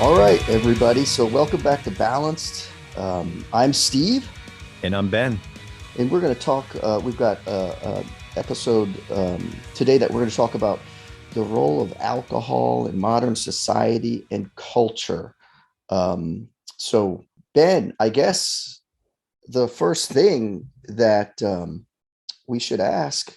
All right, everybody. So, welcome back to Balanced. I'm Steve, And I'm Ben. and we're going to talk. We've got a episode today that we're going to talk about the role of alcohol in modern society and culture. Um, so, Ben, I guess the first thing that we should ask,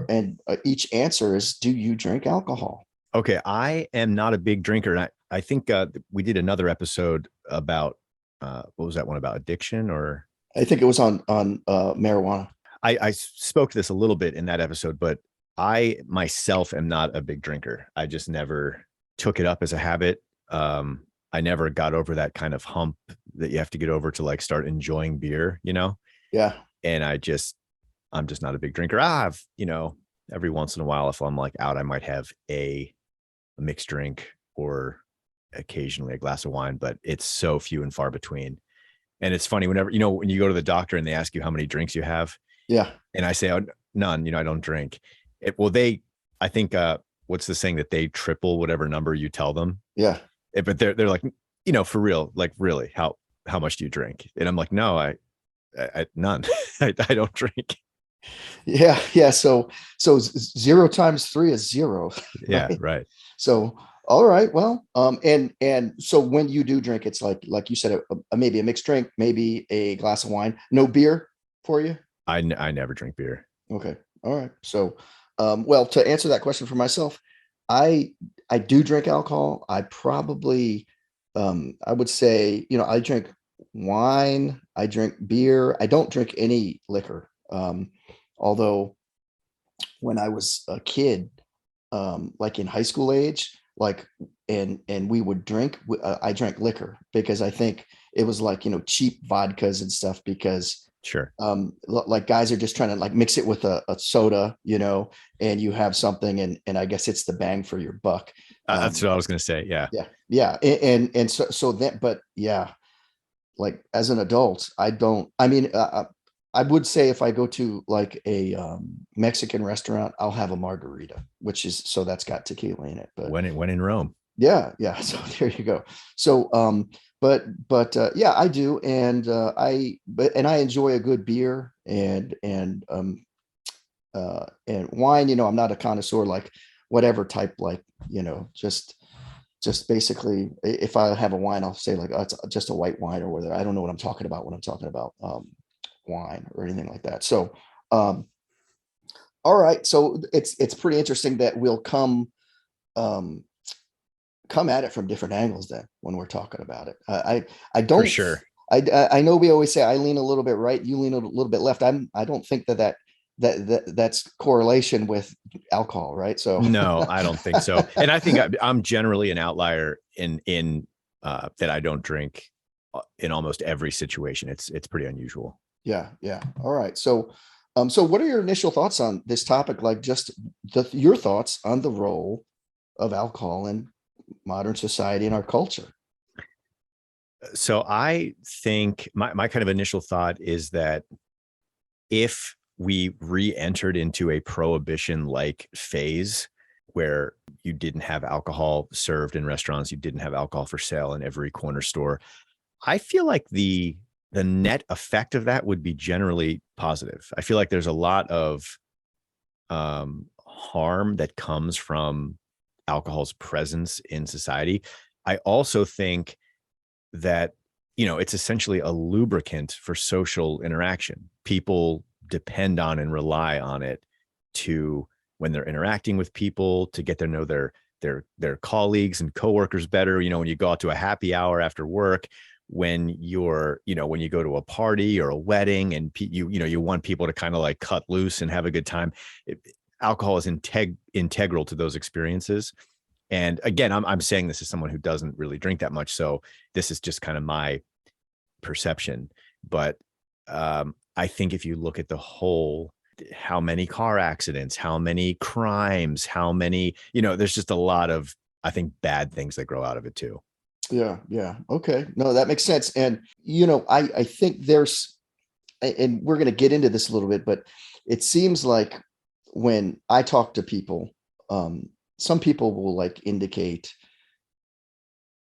and each answer is, do you drink alcohol? Okay, I am not a big drinker. And I think we did another episode about what was that one about addiction or I think it was on marijuana. I spoke to this a little bit in that episode, but I myself am not a big drinker. I just never took it up as a habit. I never got over that kind of hump that you have to get over to like start enjoying beer. Yeah, And I'm just not a big drinker. Every once in a while, if I'm like out, I might have a mixed drink or occasionally a glass of wine, but it's so few and far between. And it's funny whenever, when you go to the doctor and they ask you how many drinks you have, yeah, and I say, oh, none, I don't drink it. Well, I think, what's the saying that they triple whatever number you tell them. yeah. But they're like, for real, like really, how much do you drink? And I'm like, no, I none. I don't drink. Yeah. So zero times three is zero, Yeah. right? Right. So all right, well, and so when you do drink, it's like you said, maybe a mixed drink, maybe a glass of wine, no beer for you. I never drink beer. Okay, all right. So, well, to answer that question for myself, I I do drink alcohol. I would say, I drink wine, I drink beer, I don't drink any liquor. Although when I was a kid, like in high school age, like and we would drink. I drank liquor because I think it was like cheap vodkas and stuff because Sure. like guys are just trying to like mix it with a soda, and you have something, and I guess it's the bang for your buck. That's Um, what I was going to say. Yeah. yeah, and so that, but yeah, like as an adult, I don't. I mean, I would say if I go to like a Mexican restaurant, I'll have a margarita, which is so that's got tequila in it. But When in Rome. yeah. So there you go. So yeah, I do, and I enjoy a good beer and wine. I'm not a connoisseur like whatever type, like just basically if I have a wine, I'll say like, oh, it's just a white wine or whether I don't know what I'm talking about when I'm talking about wine or anything like that. So um all right, so it's pretty interesting that we'll um come at it from different angles then when we're talking about it. I For don't sure. I know we always say I lean a little bit right, you lean a little bit left. I don't think that's correlation with alcohol, right? So No, I don't think so. And I think I'm generally an outlier in that I don't drink in almost every situation. It's pretty unusual. yeah. All right. So what are your initial thoughts on this topic? Like just your thoughts on the role of alcohol in modern society and our culture. So I think my kind of initial thought is that if we re-entered into a prohibition like phase where you didn't have alcohol served in restaurants, you didn't have alcohol for sale in every corner store, I feel like the net effect of that would be generally positive. I feel like there's a lot of harm that comes from alcohol's presence in society. I also think that it's essentially a lubricant for social interaction. People depend on and rely on it to when they're interacting with people to get to know their colleagues and coworkers better. When you go out to a happy hour after work, when you go to a party or a wedding and you want people to kind of like cut loose and have a good time. Alcohol is integral to those experiences. And again, I'm saying this as someone who doesn't really drink that much, so this is just kind of my perception. But I think if you look at the whole, how many car accidents, how many crimes, how many, there's just a lot of, I think, bad things that grow out of it too. Yeah. Okay. No, that makes sense. And I think and we're going to get into this a little bit, but it seems like when I talk to people, some people will like indicate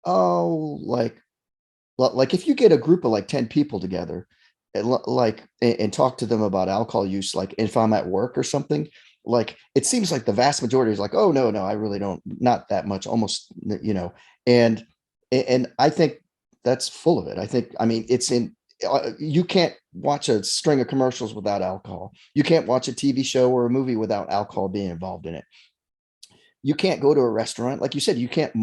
Oh, like if you get a group of like 10 people together and and talk to them about alcohol use, like if I'm at work or something, like it seems like the vast majority is like, oh no, I really don't, not that much, almost, and and I think that's full of it. I think, I mean, it's in, you can't watch a string of commercials without alcohol. You can't watch a TV show or a movie without alcohol being involved in it. You can't go to a restaurant, like you said, you can't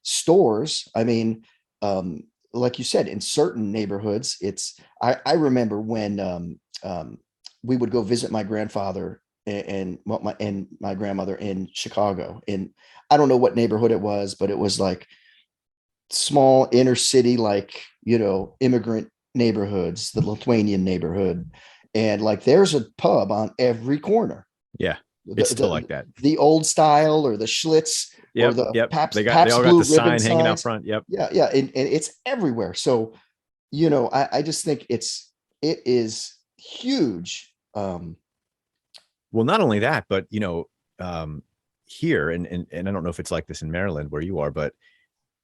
stores. I mean, um, like you said, in certain neighborhoods, it's, I remember when we would go visit my grandfather and my grandmother in Chicago. And I don't know what neighborhood it was, but it was like small inner city, like, immigrant neighborhoods, the Lithuanian neighborhood. And like there's a pub on every corner, Yeah, the it's still like the, that. the old style or the Schlitz or Yep, the yep. Pabst They Pabst all got Blue the Ribbon sign hanging out signs. front. Yep. Yeah, and it's everywhere. So, I just think it is huge. Well, not only that, but um, here and I don't know if it's like this in Maryland where you are, but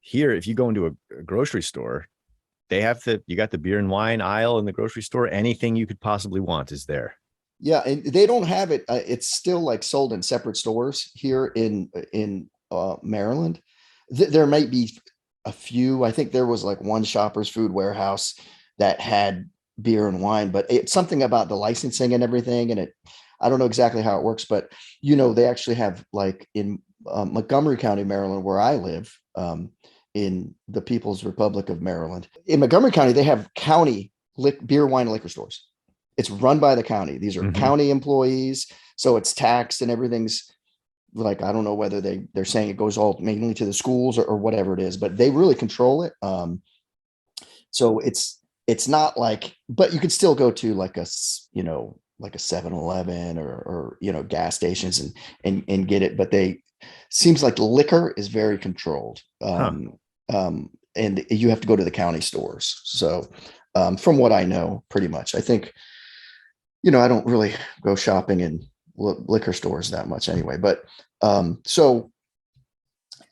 here, if you go into a grocery store, they have you got the beer and wine aisle in the grocery store. Anything you could possibly want is there. Yeah, and they don't have it. It's still like sold in separate stores here in Maryland. There might be a few. I think there was like one Shoppers Food Warehouse that had beer and wine, but it's something about the licensing and everything. And I don't know exactly how it works, but they actually have like in Montgomery County, Maryland, where I live, in the People's Republic of Maryland. In Montgomery County, they have county beer, wine, and liquor stores. It's run by the county. These are Mm-hmm. county employees, so it's taxed and everything's like, I don't know whether they're saying it goes all mainly to the schools or whatever it is, but they really control it. So it's not like, but you could still go to like like a 7-Eleven or gas stations and get it, but they seems like liquor is very controlled. Huh. And you have to go to the county stores. So from what I know, pretty much, I think, I don't really go shopping in liquor stores that much anyway. But so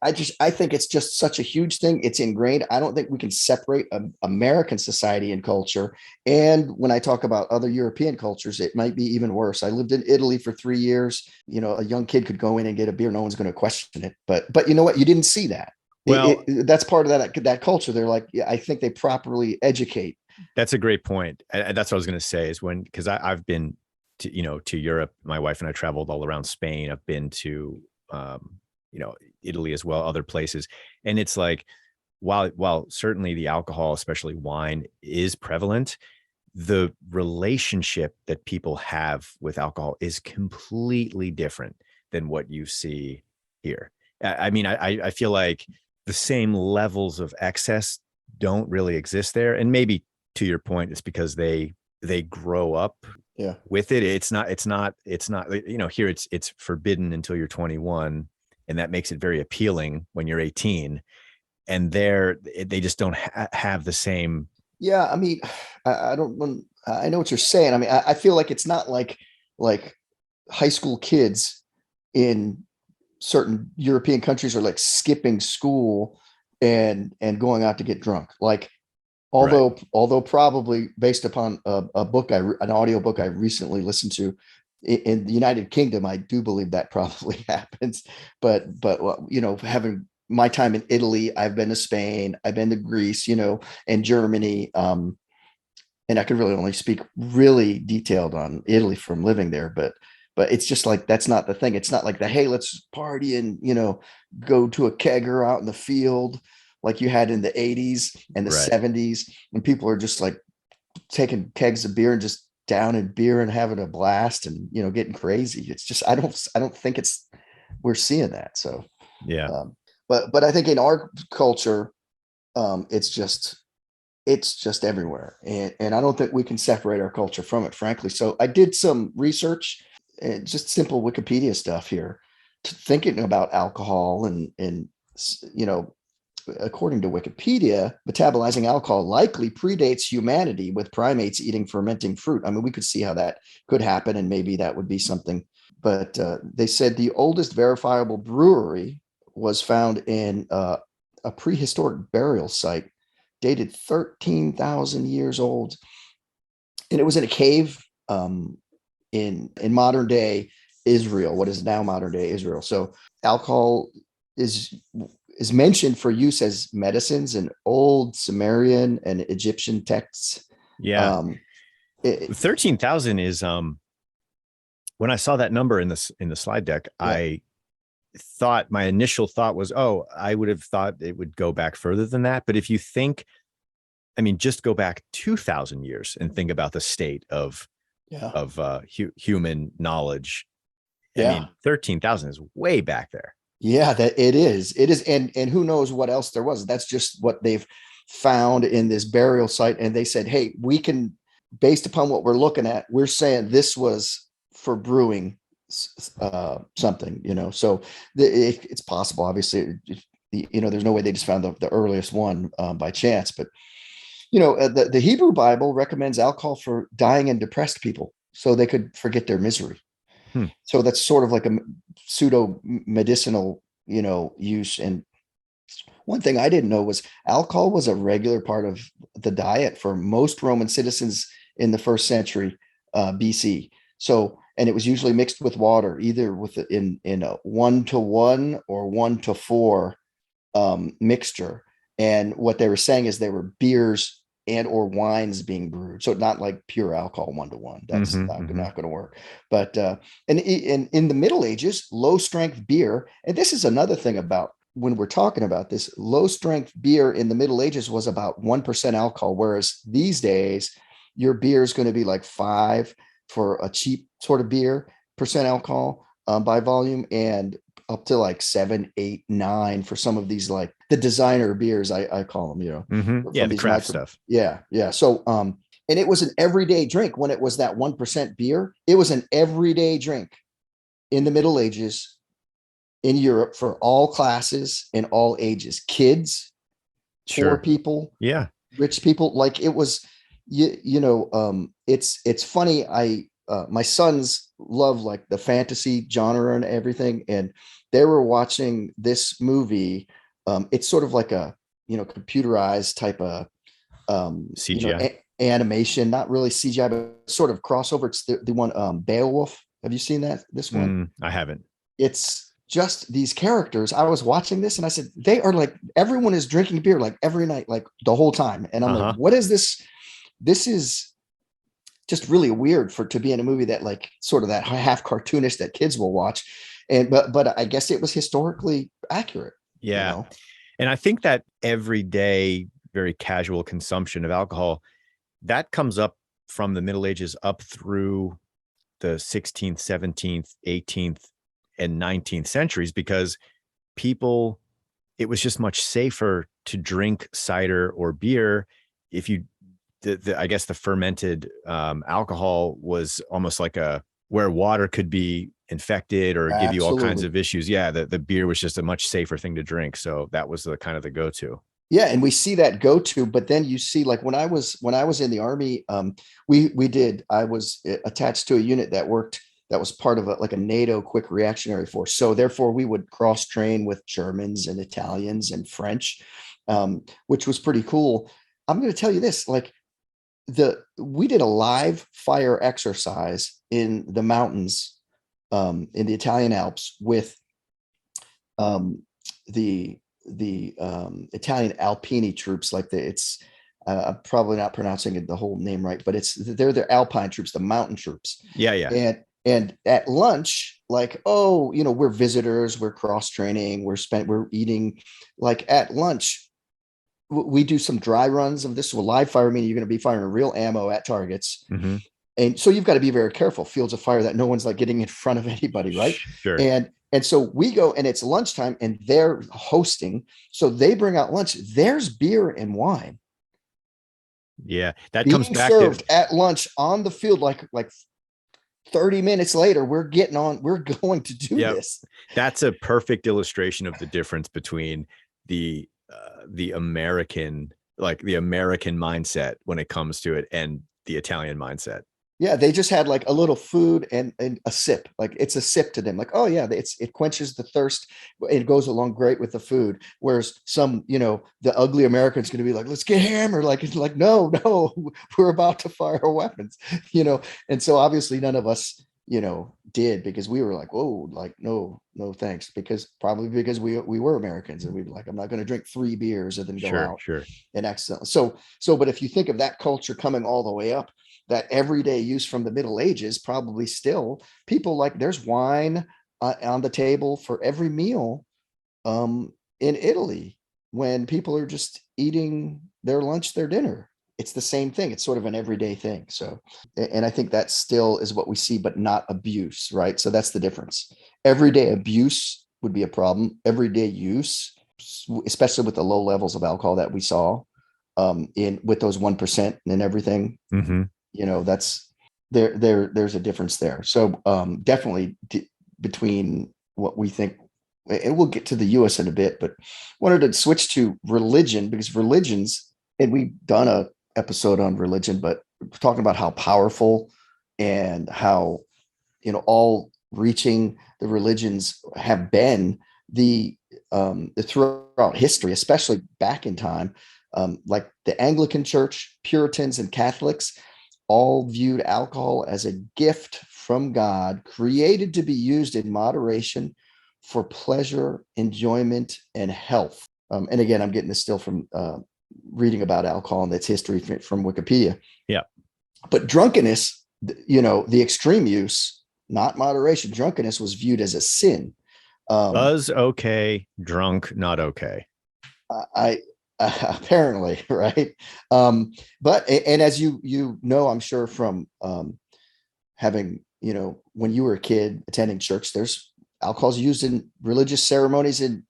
I think it's just such a huge thing. It's ingrained. I don't think we can separate American society and culture. And when I talk about other European cultures, it might be even worse. I lived in Italy for 3 years. A young kid could go in and get a beer. No one's going to question it. But you know what? You didn't see that. Well, That's part of that culture. They're like, yeah, I think they properly educate. that's a great point. That's what I was going to say is because I've been to Europe. My wife and I traveled all around Spain. I've been to, Italy as well, other places. And it's like, while certainly the alcohol, especially wine, is prevalent, the relationship that people have with alcohol is completely different than what you see here. I mean, I feel like the same levels of excess don't really exist there. And maybe to your point, it's because they grow up Yeah. with it. It's not, here it's forbidden until you're 21. And that makes it very appealing when you're 18. And they just don't have the same. Yeah, I mean, I don't. I know what you're saying. I mean, I feel like it's not like high school kids in certain European countries are like skipping school and going out to get drunk. Like, Right. although probably based upon a book, an audio book I recently listened to, in the United Kingdom, I do believe that probably happens. But well, having my time in Italy, I've been to Spain, I've been to Greece, and Germany. And I could really only speak really detailed on Italy from living there, but it's just like that's not the thing. It's not like the hey, let's party and go to a kegger out in the field like you had in the 80s and the Right. 70s, and people are just like taking kegs of beer and just downing beer and having a blast and getting crazy. It's just I don't think we're seeing that. So Yeah. um, but I think in our culture, it's just everywhere, and I don't think we can separate our culture from it, frankly. So I did some research and just simple Wikipedia stuff here, thinking about alcohol and you know according to Wikipedia, metabolizing alcohol likely predates humanity, with primates eating fermenting fruit. I mean, we could see how that could happen, and maybe that would be something. But they said the oldest verifiable brewery was found in a prehistoric burial site dated 13,000 years old, and it was in a cave in modern day Israel, what is now modern day Israel. So alcohol is is mentioned for use as medicines in old Sumerian and Egyptian texts. Yeah. Um, it, 13,000 is when I saw that number in the slide deck, yeah, I thought my initial thought was, oh, I would have thought it would go back further than that. But if you think, I mean, just go back 2,000 years and think about the state of yeah, human knowledge. I yeah. mean, 13,000 is way back there. Yeah, that it is, and who knows what else there was. That's just what they've found in this burial site, and they said, "Hey, we can, based upon what we're looking at, we're saying this was for brewing something, you know." So it's possible, obviously. You know, there's no way they just found the earliest one by chance, but you know, the Hebrew Bible recommends alcohol for dying and depressed people, so they could forget their misery. Hmm. So that's sort of like a pseudo medicinal, you know, use. And one thing I didn't know was alcohol was a regular part of the diet for most Roman citizens in the first century BC. So, and it was usually mixed with water, either with in a 1-to-1 or 1-to-4 mixture. And what they were saying is they were beers and or wines being brewed, so not like pure alcohol 1-to-1. That's Mm-hmm, not mm-hmm. not going to work. But and in the Middle Ages, low strength beer, and this is another thing about when we're talking about this, low strength beer in the Middle Ages was about 1% alcohol, whereas these days your beer is going to be like 5 for a cheap sort of beer percent alcohol by volume, and up to like 7, 8, 9 for some of these, like the designer beers, I call them, you know, Mm-hmm. Yeah, from the these craft micro. stuff. Yeah, yeah. So and it was an everyday drink when it was that 1% beer. It was an everyday drink in the Middle Ages in Europe for all classes and all ages, kids, poor Sure. people, Yeah. rich people. Like it was, you know, it's funny. My sons love like the fantasy genre and everything, and they were watching this movie. It's sort of like a, you know, computerized type of you know, CGI. animation, not really CGI, but sort of crossover. It's the one Beowulf. Have you seen that? This one? I haven't. It's just these characters. I was watching this and I said, they are like, everyone is drinking beer like every night, like the whole time. And I'm like, Uh-huh. what is this? This is just really weird for to be in a movie that like sort of that half cartoonish that kids will watch. And but I guess it was historically accurate, you Yeah. know. And I think that everyday, very casual consumption of alcohol, that comes up from the Middle Ages up through the 16th, 17th, 18th, and 19th centuries, because people, it was just much safer to drink cider or beer if you, I guess the fermented alcohol was almost like a, where water could be infected or give you all kinds Absolutely. of issues. Yeah, the beer was just a much safer thing to drink. So that was the kind of the go-to. Yeah, and we see that go to, but then you see, like when I was in the army, we did. I was attached to a unit that worked, that was part of like a NATO quick reactionary force. So therefore, we would cross train with Germans and Italians and French, which was pretty cool. I'm going to tell you this, like we did a live fire exercise in the mountains, in the Italian Alps with um, the Italian Alpini troops, like it's I'm probably not pronouncing it the whole name right, but they're the Alpine troops, the mountain troops. Yeah, yeah. And at lunch, like, oh, you know, we're visitors, we're cross training, we're eating. Like at lunch, we do some dry runs of this with live fire, meaning you're going to be firing real ammo at targets. Mm-hmm. And so you've got to be very careful, fields of fire, that no one's like getting in front of anybody, right? Sure. And so we go, and it's lunchtime and they're hosting, so they bring out lunch. There's beer and wine Yeah, that comes being back to, served at lunch on the field. Like 30 minutes later, we're getting on, we're going to do yeah, this. that's a perfect illustration of the difference between the American, like the American mindset when it comes to it, and the Italian mindset. Yeah, they just had like a little food and a sip. Like it's a sip to them. Like, oh yeah, it quenches the thirst. It goes along great with the food. Whereas some, the ugly American's going to be like, let's get hammered. Like it's like, no, no, we're about to fire our weapons. You know. And so obviously none of us, did, because we were like, whoa, like no, no thanks. Probably because we were Americans, and we were like, I'm not going to drink 3 beers and then go Sure, out sure. and accident. So, but if you think of that culture coming all the way up, that everyday use from the Middle Ages, probably still people like, there's wine on the table for every meal in Italy, when people are just eating their lunch, their dinner. It's the same thing. It's sort of an everyday thing. So, and I think that still is what we see, but not abuse, right? So that's the difference. Everyday abuse would be a problem. Everyday use, especially with the low levels of alcohol that we saw in with those 1% and everything, Mm-hmm. that's there's a difference there. So definitely between what we think, and we'll get to the US in a bit, but wanted to switch to religion, because religions, and we've done a episode on religion, but talking about how powerful and how, all reaching the religions have been, the throughout history, especially back in time, like the Anglican Church, Puritans, and Catholics all viewed alcohol as a gift from God, created to be used in moderation for pleasure, enjoyment, and health. And again, I'm getting this still from reading about alcohol and its history from Wikipedia. Yeah. But drunkenness, the extreme use, not moderation, drunkenness was viewed as a sin. Buzz okay, drunk not okay. I apparently, right. But and as I'm sure from having, when you were a kid attending church, there's alcohol's used in religious ceremonies in,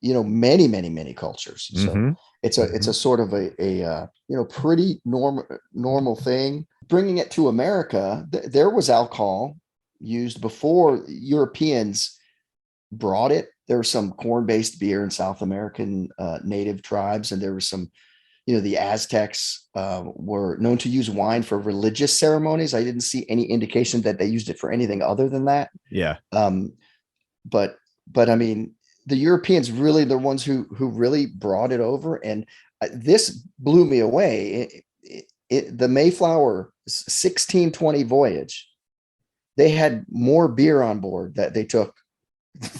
many, many, many cultures. So Mm-hmm. it's a sort of a pretty normal thing. Bringing it to America, there was alcohol used before Europeans brought it. There was some corn-based beer in South American native tribes, and there was some, the Aztecs were known to use wine for religious ceremonies. I didn't see any indication that they used it for anything other than that. Yeah. But but I mean, the Europeans really the ones who really brought it over, and this blew me away. The Mayflower 1620 voyage, they had more beer on board that they took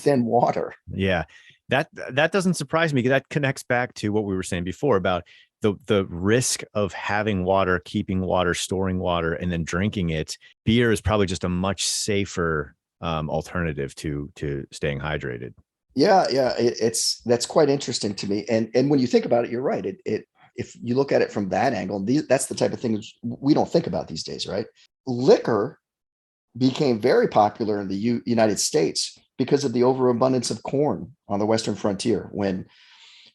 than water. Yeah. That doesn't surprise me, because that connects back to what we were saying before about the risk of having water, keeping water, storing water, and then drinking it. Beer is probably just a much safer alternative to staying hydrated. Yeah, yeah, that's quite interesting to me. And when you think about it, you're right. It if you look at it from that angle, that's the type of things we don't think about these days, right? Liquor became very popular in the United States because of the overabundance of corn on the western frontier. When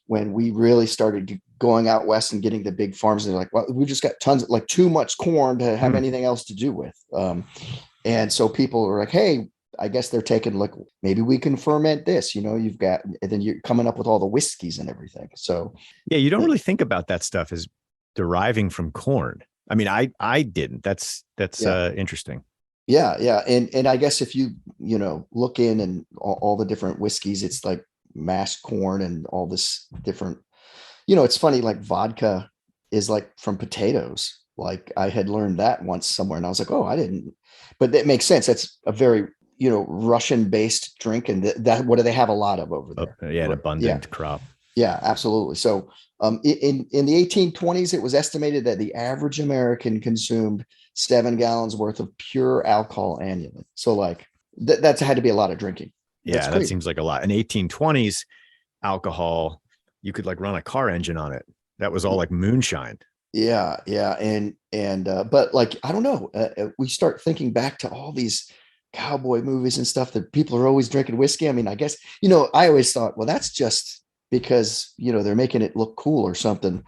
we really started going out west and getting the big farms, they're like, well, we just got tons, like too much corn to have anything else to do with. And so people were like, hey, I guess they're taking, like, maybe we can ferment this, you've got, and then you're coming up with all the whiskeys and everything. So yeah, you don't really think about that stuff as deriving from corn. I mean, I didn't. That's interesting. Yeah, yeah. And I guess if you, look in and all the different whiskeys, it's like mashed corn and all this different, it's funny, like vodka is like from potatoes. Like I had learned that once somewhere, and I was like, oh, I didn't, but that makes sense. That's a very, Russian based drink. And that, what do they have a lot of over there? Yeah, an Yeah. abundant crop. Yeah, absolutely. So in the 1820s, it was estimated that the average American consumed 7 gallons worth of pure alcohol annually. So like that's had to be a lot of drinking. Yeah, that seems like a lot. In 1820s, alcohol, you could like run a car engine on it. That was all like moonshine. Yeah, yeah. And but like, I don't know, we start thinking back to all these cowboy movies and stuff that people are always drinking whiskey. I mean, I guess, I always thought, well, that's just because, they're making it look cool or something.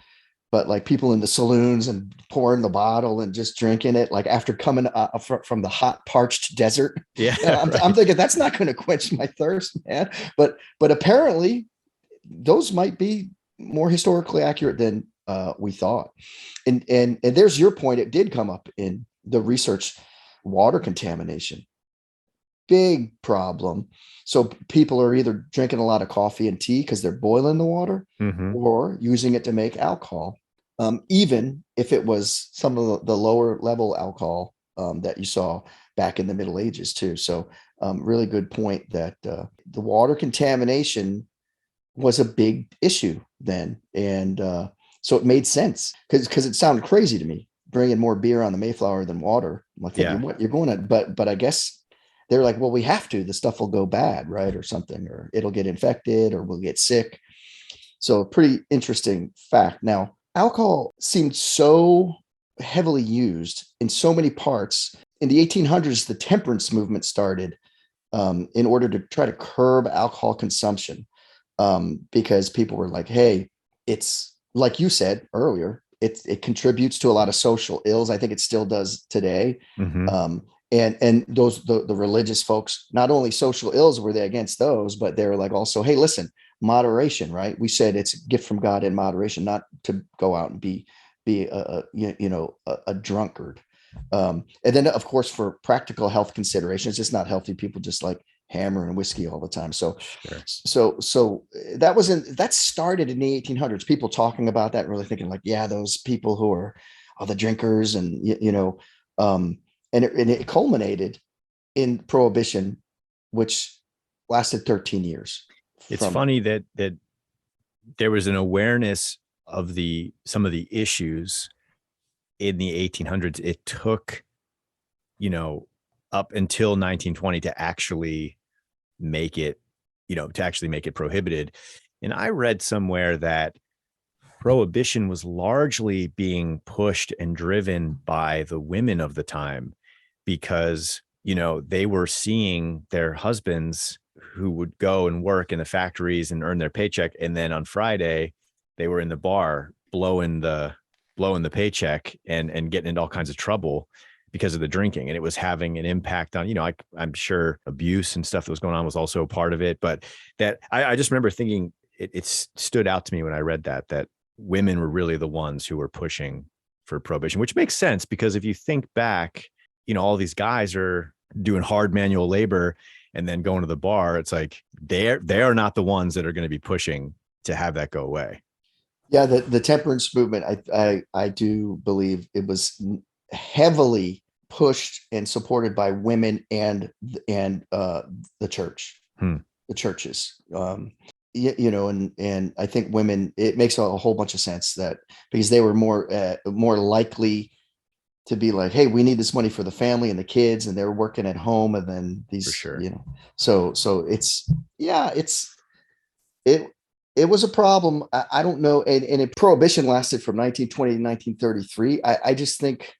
But like people in the saloons and pouring the bottle and just drinking it, like after coming from the hot, parched desert. Yeah. I'm thinking that's not going to quench my thirst, man. But apparently those might be more historically accurate than we thought. And there's your point. It did come up in the research, water contamination, big problem. So people are either drinking a lot of coffee and tea because they're boiling the water, Hmm. or using it to make alcohol. Even if it was some of the lower level alcohol that you saw back in the Middle Ages too. So really good point that the water contamination was a big issue then. And so it made sense because it sounded crazy to me bringing more beer on the Mayflower than water. I'm like thinking, Yeah. what you're going to, but I guess they're like, well, we have to. The stuff will go bad, right, or something, or it'll get infected, or we'll get sick. So, a pretty interesting fact. Now, alcohol seemed so heavily used in so many parts. In the 1800s, the temperance movement started in order to try to curb alcohol consumption, because people were like, hey, it's like you said earlier, it contributes to a lot of social ills. I think it still does today. Hmm. And those the religious folks, not only social ills were they against those, but they were like also, hey, listen, moderation, right? We said it's a gift from God in moderation, not to go out and be a drunkard. And then of course for practical health considerations, it's not healthy people just like hammering whiskey all the time. So Sure. that started in the 1800s. People talking about that, really thinking like, yeah, those people who are the drinkers, and and it culminated in prohibition, which lasted 13 years. It's From funny that there was an awareness of the some of the issues in the 1800s. It took, you know, up until 1920 to actually make it, to actually make it prohibited. And I read somewhere that prohibition was largely being pushed and driven by the women of the time because, they were seeing their husbands who would go and work in the factories and earn their paycheck. And then on Friday, they were in the bar blowing the paycheck and getting into all kinds of trouble because of the drinking. And it was having an impact on, I'm sure abuse and stuff that was going on was also a part of it. But that I just remember thinking it stood out to me when I read that women were really the ones who were pushing for prohibition, which makes sense because if you think back, all these guys are doing hard manual labor and then going to the bar. It's like they are not the ones that are going to be pushing to have that go away. Yeah, the temperance movement, I do believe it was heavily pushed and supported by women and the church, Hmm. the churches. And I think women, it makes a whole bunch of sense that because they were more likely to be like, hey, we need this money for the family and the kids, and they're working at home, and then For these, sure. so it it was a problem. I don't know, and prohibition lasted from 1920 to 1933. I just think,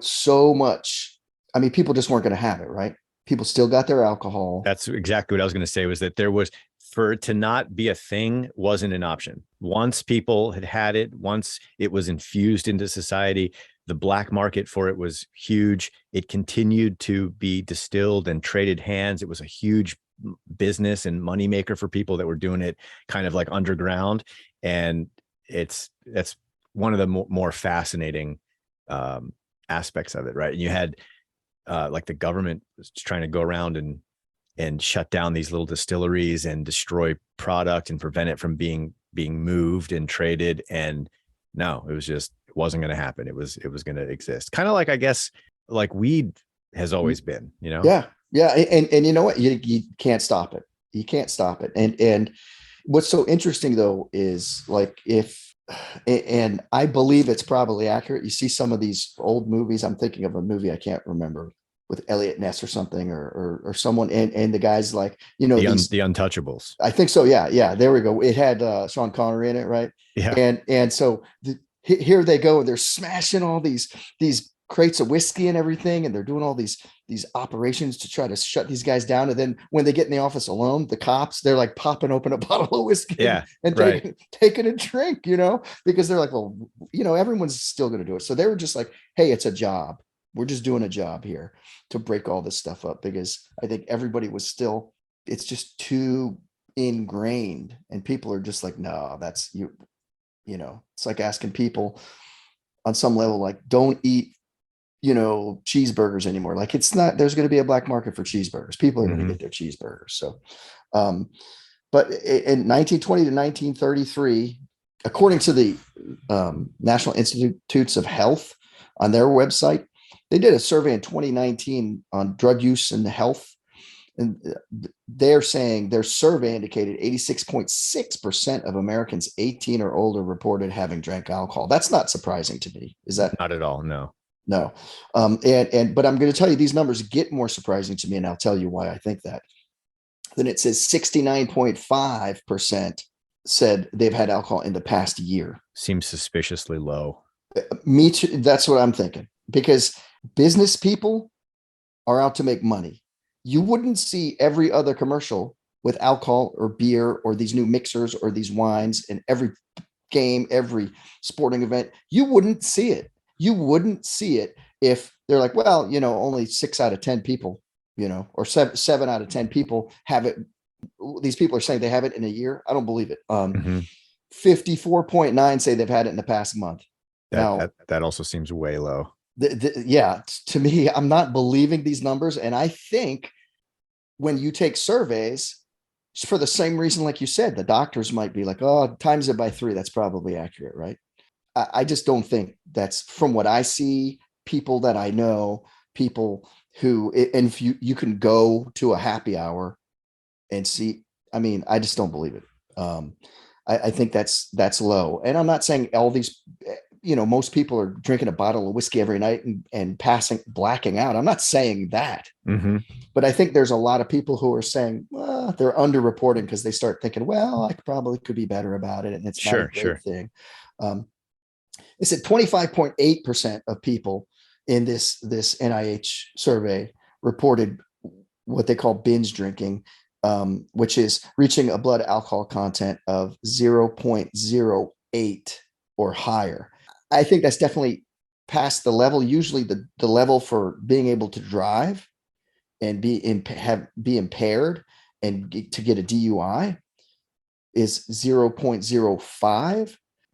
so much. I mean, people just weren't going to have it, right? People still got their alcohol. That's exactly what I was going to say, was that there was, for it to not be a thing wasn't an option. Once people had it, once it was infused into society, the black market for it was huge. It continued to be distilled and traded hands. It was a huge business and moneymaker for people that were doing it kind of like underground. And that's one of the more fascinating aspects of it, right? And you had like the government was trying to go around and shut down these little distilleries and destroy product and prevent it from being moved and traded. And no, it wasn't going to happen. It was going to exist. Kind of like, I guess, like weed has always been, Yeah, yeah, and you know what? You can't stop it. You can't stop it. And what's so interesting though is like if, and I believe it's probably accurate. You see some of these old movies. I'm thinking of a movie I can't remember, with Elliot Ness or something, or someone, and the guy's like, these. The Untouchables. I think so. Yeah, yeah. There we go. It had Sean Connery in it, right? Yeah. And so here they go, and they're smashing all these crates of whiskey and everything, and they're doing all these operations to try to shut these guys down. And then when they get in the office alone, the cops, they're like popping open a bottle of whiskey Yeah. and Right. taking a drink, because they're like, well, everyone's still going to do it. So they were just like, hey, it's a job. We're just doing a job here to break all this stuff up, because I think everybody was still, it's just too ingrained, and people are just like, no, that's it's like asking people on some level, like, don't eat cheeseburgers anymore. Like it's not, there's going to be a black market for cheeseburgers. People are going to Hmm. get their cheeseburgers. So, um, but in 1920 to 1933, according to the National Institutes of Health on their website, they did a survey in 2019 on drug use and health. And they're saying their survey indicated 86.6% of Americans 18 or older reported having drank alcohol. That's not surprising to me. Is that? Not at all. No. No. But I'm going to tell you these numbers get more surprising to me, and I'll tell you why I think that. Then it says 69.5% said they've had alcohol in the past year. Seems suspiciously low. Me too. That's what I'm thinking, because business people are out to make money. You wouldn't see every other commercial with alcohol or beer or these new mixers or these wines in every game, every sporting event. You wouldn't see it. You wouldn't see it if they're like, well, only 6 out of 10 people, or seven out of 10 people have it. These people are saying they have it in a year. I don't believe it. Hmm. 54.9 say they've had it in the past month. That Now, that also seems way low. yeah, to me, I'm not believing these numbers. And I think when you take surveys, for the same reason, like you said, the doctors might be like, oh, times it by 3. That's probably accurate, right? I just don't think that's, from what I see, people that I know, people who, and if you can go to a happy hour and see, I mean, I just don't believe it. I think that's low. And I'm not saying all these, most people are drinking a bottle of whiskey every night and blacking out. I'm not saying that, Hmm. but I think there's a lot of people who are saying, well, they're underreporting because they start thinking, well, I probably could be better about it, and it's not a Sure, great sure. thing. It said 25.8% of people in this NIH survey reported what they call binge drinking, which is reaching a blood alcohol content of 0.08 or higher. I think that's definitely past the level. Usually, the level for being able to drive and be impaired and to get a DUI is 0.05. Zero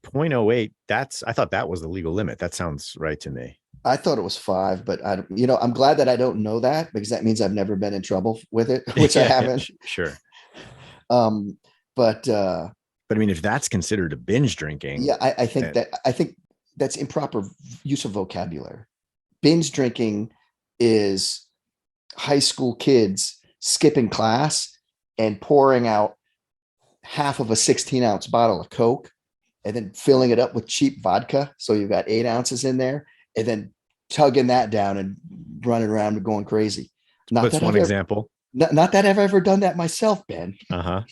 point 0.08. I thought that was the legal limit. That sounds right to me. I thought it was 5, but I'm glad that I don't know that, because that means I've never been in trouble with it, which I Yeah, haven't. sure. Um, but But I mean, if that's considered a binge drinking, yeah, then I think that's improper use of vocabulary. Binge drinking is high school kids skipping class and pouring out half of a 16-ounce bottle of Coke and then filling it up with cheap vodka. So you've got 8 ounces in there, and then tugging that down and running around and going crazy. Not that's that one I've ever, example. not that I've ever done that myself, Ben, Uh-huh.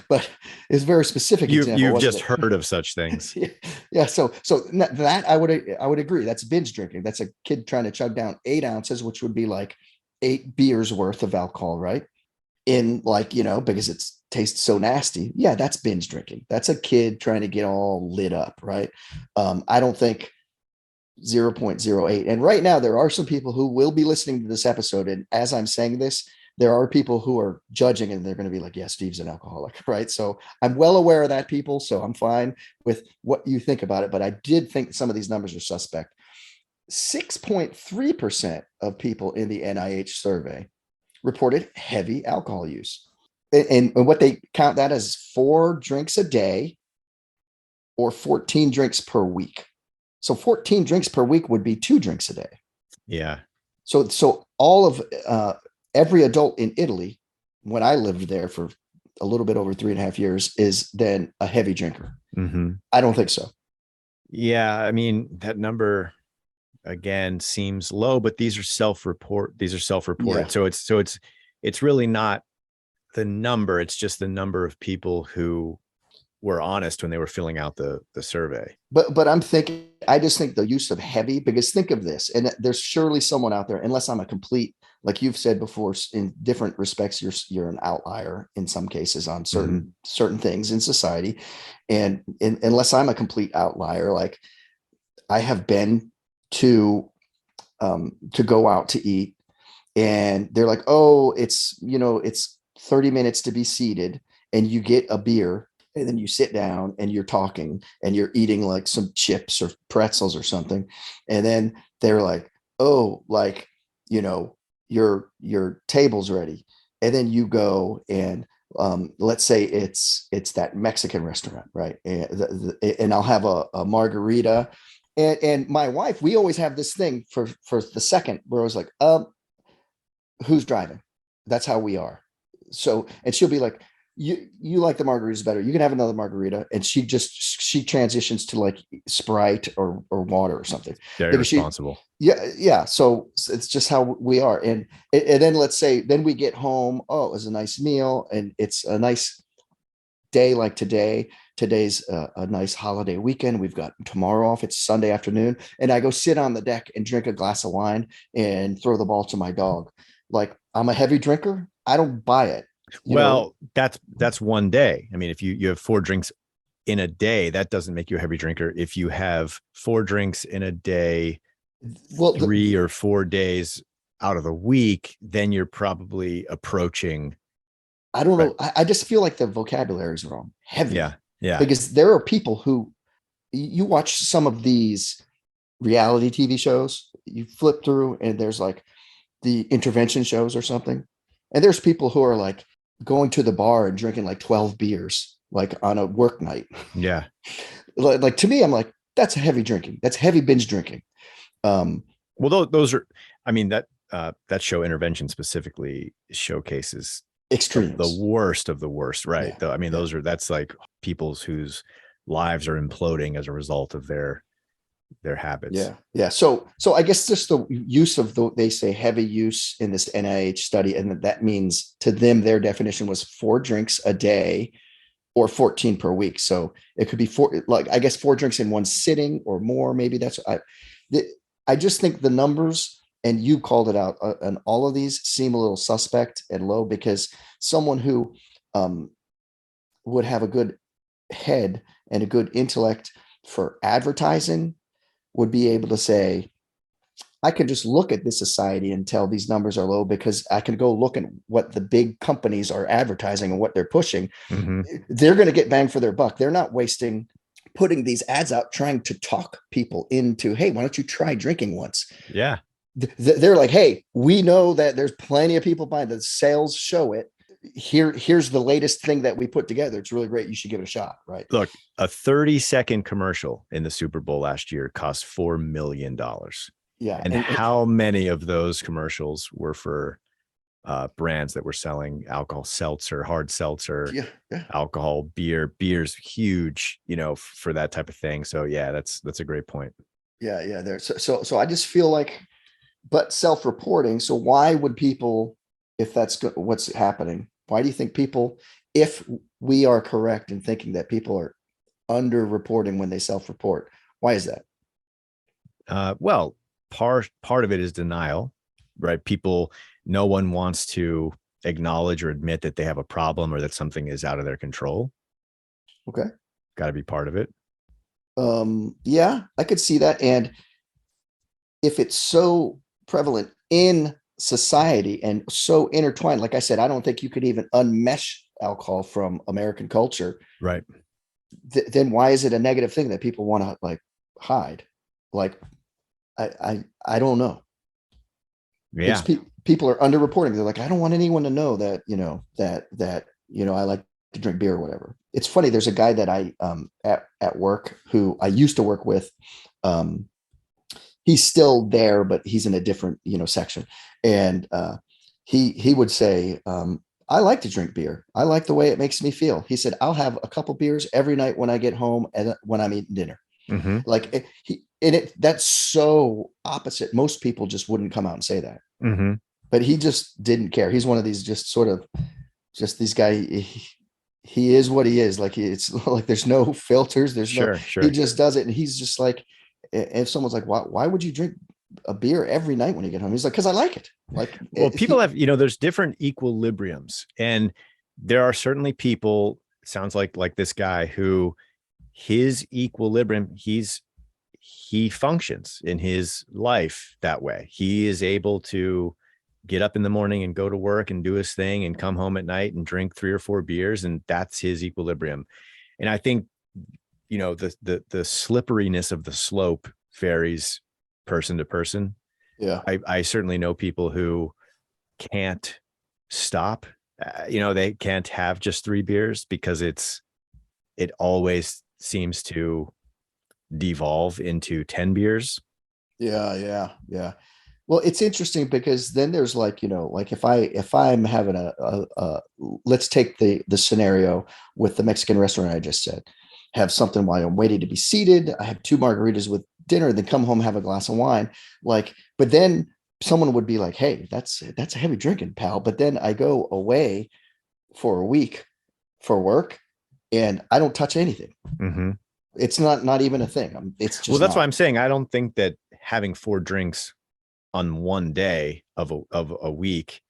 but it's a very specific example, You've wasn't just heard of such things. it? Yeah. So that I would agree. That's binge drinking. That's a kid trying to chug down 8 ounces, which would be like 8 beers worth of alcohol, right? In, like, because it's tastes so nasty. Yeah, that's binge drinking. That's a kid trying to get all lit up, right? I don't think 0.08. And right now, there are some people who will be listening to this episode. And as I'm saying this, there are people who are judging, and they're going to be like, yeah, Steve's an alcoholic, right? So I'm well aware of that, people. So I'm fine with what you think about it. But I did think some of these numbers are suspect. 6.3% of people in the NIH survey reported heavy alcohol use. And what they count that as 4 drinks a day or 14 drinks per week. So 14 drinks per week would be 2 drinks a day. Yeah. So all of every adult in Italy, when I lived there for a little bit over 3.5 years, is then a heavy drinker. Hmm. I don't think so. Yeah. I mean, that number again seems low, but these are self-reported. Yeah. So it's really not the number. It's just the number of people who were honest when they were filling out the survey. But I just think the use of heavy, because think of this, and there's surely someone out there, unless I'm a complete, like you've said before, in different respects, you're an outlier in some cases on certain things in society. And unless I'm a complete outlier, like I have been to go out to eat, and they're like, oh, it's 30 minutes to be seated, and you get a beer, and then you sit down and you're talking and you're eating like some chips or pretzels or something. And then they're like, oh, like, your table's ready. And then you go and let's say it's that Mexican restaurant, right? And I'll have a margarita. And my wife, we always have this thing for the second where I was like, who's driving? That's how we are. So, and she'll be like, you like the margaritas better. You can have another margarita. And she transitions to like Sprite or water or something Very because responsible. yeah. So it's just how we are. And then let's say, then we get home. Oh, it was a nice meal and it's a nice day like today. Today's a nice holiday weekend. We've got tomorrow off. It's Sunday afternoon. And I go sit on the deck and drink a glass of wine and throw the ball to my dog. Like I'm a heavy drinker. I don't buy it. You know, Well, that's one day. I mean, if you have four drinks in a day, that doesn't make you a heavy drinker. If you have four drinks in a day, well, 3 or 4 days out of the week, then you're probably approaching. I don't Right. know. I just feel like the vocabulary is wrong. Heavy. Yeah. Yeah. Because there are people who you watch some of these reality TV shows, you flip through and there's like the intervention shows or something. And there's people who are like going to the bar and drinking like 12 beers, like on a work night. Yeah. Like to me, I'm like, that's heavy drinking. That's heavy binge drinking. Um, Well, those are, I mean, that show Intervention specifically showcases the extremes. worst of the worst, right? Yeah. Though, I mean, Yeah. that's like people's whose lives are imploding as a result of their habits. Yeah, yeah. So I guess just the use of they say heavy use in this NIH study, and that means to them their definition was 4 drinks a day or 14 per week. So it could be four, like I guess 4 drinks in one sitting or more. Maybe that's I just think the numbers, and you called it out, and all of these seem a little suspect and low because someone who um, would have a good head and a good intellect for advertising would be able to say, I can just look at this society and tell these numbers are low because I can go look at what the big companies are advertising and what they're pushing. Mm-hmm. They're going to get bang for their buck. They're not wasting putting these ads out trying to talk people into, hey, why don't you try drinking once? Yeah. They're like, hey, we know that there's plenty of people buying, the sales show it. Here's the latest thing that we put together. It's really great. You should give it a shot. Right. Look, a 30-second commercial in the Super Bowl last year cost $4 million. Yeah. And how many of those commercials were for brands that were selling alcohol, seltzer, hard seltzer, yeah. alcohol, beer's huge, for that type of thing. So yeah, that's a great point. Yeah. There. So I just feel like, but self-reporting. So why would people, if that's what's happening, why do you think people, if we are correct in thinking that people are under-reporting when they self-report, why is that? Well, part of it is denial, right? No one wants to acknowledge or admit that they have a problem or that something is out of their control. Okay. Got to be part of it. Yeah, I could see that. And if it's so prevalent in society and so intertwined, like I said, I don't think you could even unmesh alcohol from American culture. Right. Then why is it a negative thing that people want to like hide? Like, I don't know. Yeah. People are underreporting. They're like, I don't want anyone to know that, I like to drink beer or whatever. It's funny. There's a guy that I, at work who I used to work with. He's still there, but he's in a different, section. And, he would say, I like to drink beer. I like the way it makes me feel. He said, I'll have a couple beers every night when I get home and when I'm eating dinner. Mm-hmm. Like that's so opposite. Most people just wouldn't come out and say that. Mm-hmm. But he just didn't care. He's one of these just sort of just these guy. He is what he is. Like it's like there's no filters. Sure. He just does it, and he's just like, if someone's like, why would you drink a beer every night when you get home? He's like, because I like it. Like, well, people have, there's different equilibriums, and there are certainly people. Sounds like this guy who his equilibrium, he functions in his life that way. He is able to get up in the morning and go to work and do his thing and come home at night and drink 3 or 4 beers. And that's his equilibrium. And I think, the slipperiness of the slope varies person to person. Yeah. I certainly know people who can't stop. They can't have just 3 beers because it always seems to devolve into 10 beers. Yeah. Yeah. Yeah. Well, it's interesting because then there's like, like if I'm having let's take the scenario with the Mexican restaurant I just said, have something while I'm waiting to be seated. I have 2 margaritas with dinner, then come home, have a glass of wine. Like, but then someone would be like, hey, that's a heavy drinking, pal. But then I go away for a week for work and I don't touch anything. Mm-hmm. It's not even a thing. It's Well, just that's why not. I'm saying I don't think that having 4 drinks on one day of a week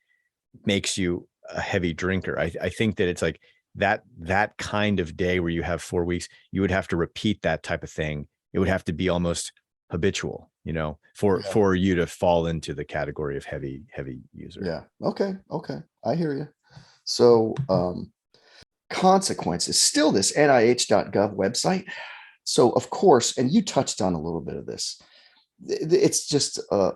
makes you a heavy drinker. I think that it's like that kind of day where you have 4 weeks, you would have to repeat that type of thing. It would have to be almost habitual, Yeah. for you to fall into the category of heavy user. Yeah. Okay. Okay. I hear you. So, consequences, still this NIH.gov website. So, of course, and you touched on a little bit of this, it's just a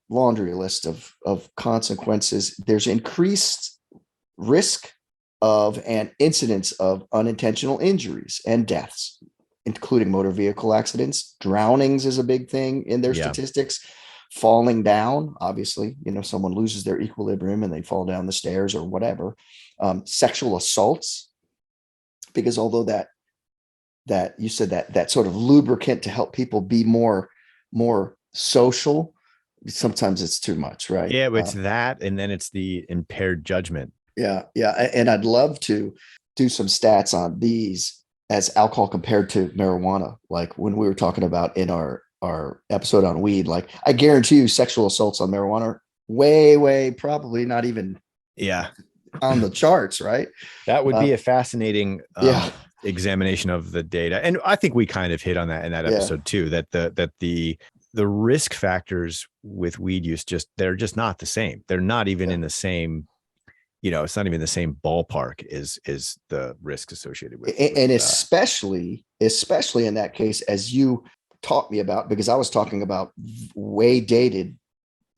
laundry list of consequences. There's increased risk of and incidence of unintentional injuries and deaths, including motor vehicle accidents. Drownings is a big thing in their Yeah. statistics. Falling down, obviously, someone loses their equilibrium and they fall down the stairs or whatever. Sexual assaults, because although that you said that sort of lubricant to help people be more social, sometimes it's too much, right? Yeah, but it's that, and then it's the impaired judgment. Yeah, yeah. And I'd love to do some stats on these as alcohol compared to marijuana. Like when we were talking about in our episode on weed, like I guarantee you sexual assaults on marijuana are way, probably not even Yeah. on the charts, right? That would be a fascinating Yeah. examination of the data. And I think we kind of hit on that in that Yeah. episode too, that the risk factors with weed use, they're just not the same. They're not even in the same, it's not even the same ballpark is the risk associated with And especially in that case, as you taught me about, because I was talking about way dated